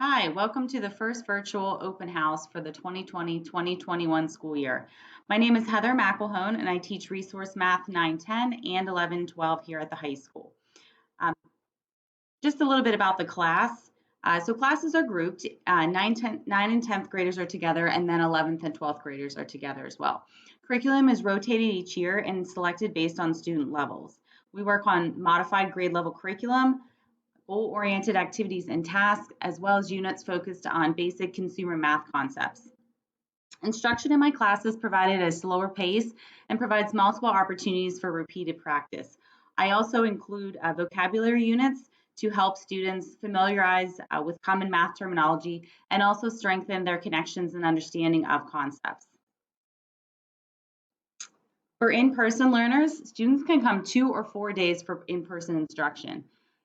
Hi, welcome to the first virtual open house for the 2020-2021 school year. My name is Heather McElhone and I teach Resource Math 910 and 1112 here at the high school. Just a little bit about the class. So classes are grouped, 9 and 10th graders are together, and then 11th and 12th graders are together as well. Curriculum is rotated each year and selected based on student levels. We work on modified grade level curriculum, goal-oriented activities and tasks, as well as units focused on basic consumer math concepts. Instruction in my class is provided at a slower pace and provides multiple opportunities for repeated practice. I also include vocabulary units to help students familiarize with common math terminology and also strengthen their connections and understanding of concepts. For in-person learners, students can come 2 or 4 days for in-person instruction.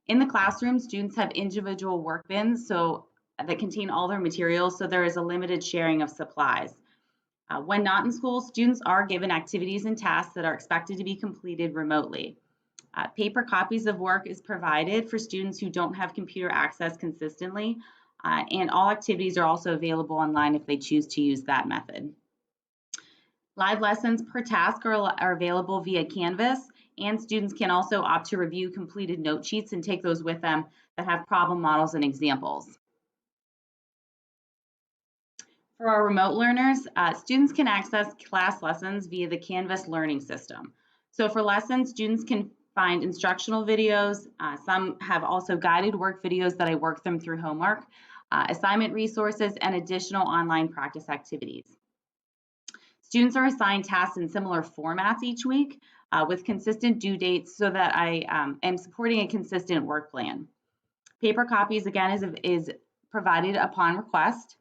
In the classroom, students have individual work bins that contain all their materials, so there is a limited sharing of supplies. When not in school, students are given activities and tasks that are expected to be completed remotely. Paper copies of work is provided for students who don't have computer access consistently, and all activities are also available online if they choose to use that method. Live lessons per task are available via Canvas, and students can also opt to review completed note sheets and take those with them that have problem models and examples. For our remote learners, students can access class lessons via the Canvas learning system. So for lessons, students can find instructional videos. Some have also guided work videos that I work them through homework, assignment resources, and additional online practice activities. Students are assigned tasks in similar formats each week with consistent due dates so that I am supporting a consistent work plan. Paper copies, again, is provided upon request.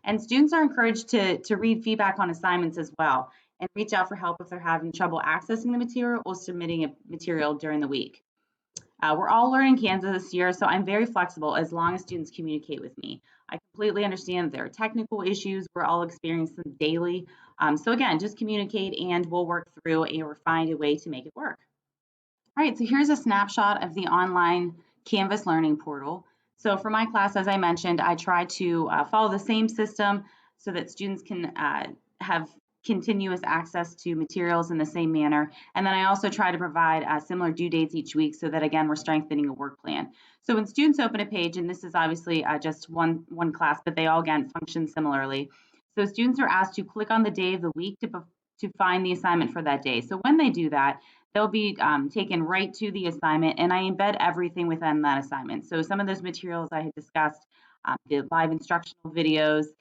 And students are encouraged to read feedback on assignments as well and reach out for help if they're having trouble accessing the material or submitting a material during the week. We're all learning Canvas this year, so I'm very flexible as long as students communicate with me. I completely understand that there are technical issues. We're all experiencing them daily. So again, just communicate and we'll work through or find a way to make it work. All right, so here's a snapshot of the online Canvas learning portal. So for my class, as I mentioned, I try to follow the same system so that students can have continuous access to materials in the same manner. And then I also try to provide similar due dates each week so that, again, we're strengthening a work plan. So when students open a page, and this is obviously just one class, but they all, again, function similarly. So students are asked to click on the day of the week to find the assignment for that day. So when they do that, they'll be taken right to the assignment, and I embed everything within that assignment. So some of those materials I had discussed, the live instructional videos,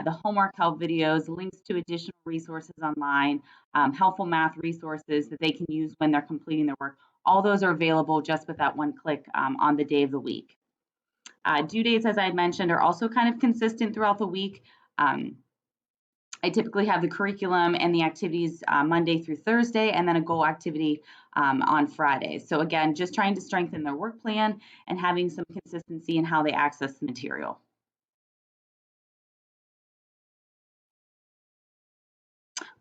the homework help videos, links to additional resources online, helpful math resources that they can use when they're completing their work. All those are available just with that one click on the day of the week. Due dates, as I had mentioned, are also kind of consistent throughout the week. I typically have the curriculum and the activities Monday through Thursday, and then a goal activity on Friday. So again, just trying to strengthen their work plan and having some consistency in how they access the material.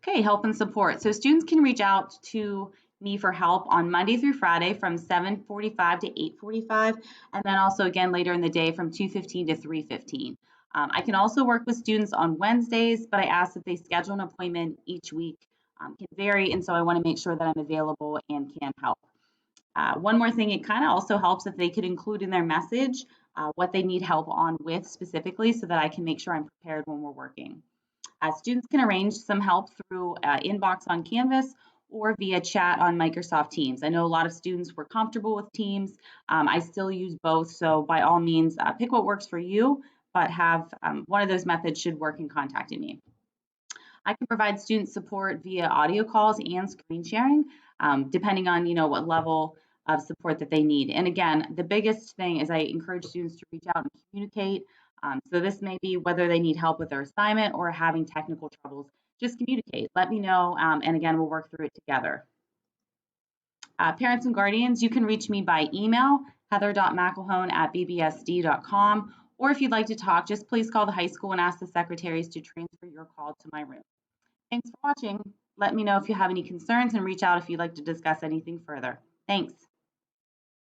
Okay, help and support. So students can reach out to me for help on Monday through Friday from 7:45 to 8:45, and then also again later in the day from 2:15 to 3:15. I can also work with students on Wednesdays, but I ask that they schedule an appointment each week. Can vary, and so I want to make sure that I'm available and can help. One more thing, it kind of also helps if they could include in their message what they need help on with specifically so that I can make sure I'm prepared when we're working. Students can arrange some help through inbox on Canvas or via chat on Microsoft Teams. I know a lot of students were comfortable with Teams. I still use both, so by all means, pick what works for you, but have one of those methods should work in contacting me. I can provide student support via audio calls and screen sharing, depending on what level of support that they need. And again, the biggest thing is I encourage students to reach out and communicate. So this may be whether they need help with their assignment or having technical troubles. Just communicate. Let me know, and again, we'll work through it together. Parents and guardians, you can reach me by email, heather.mcelhone@bbsd.com, or if you'd like to talk, just please call the high school and ask the secretaries to transfer your call to my room. Thanks for watching. Let me know if you have any concerns and reach out if you'd like to discuss anything further. Thanks.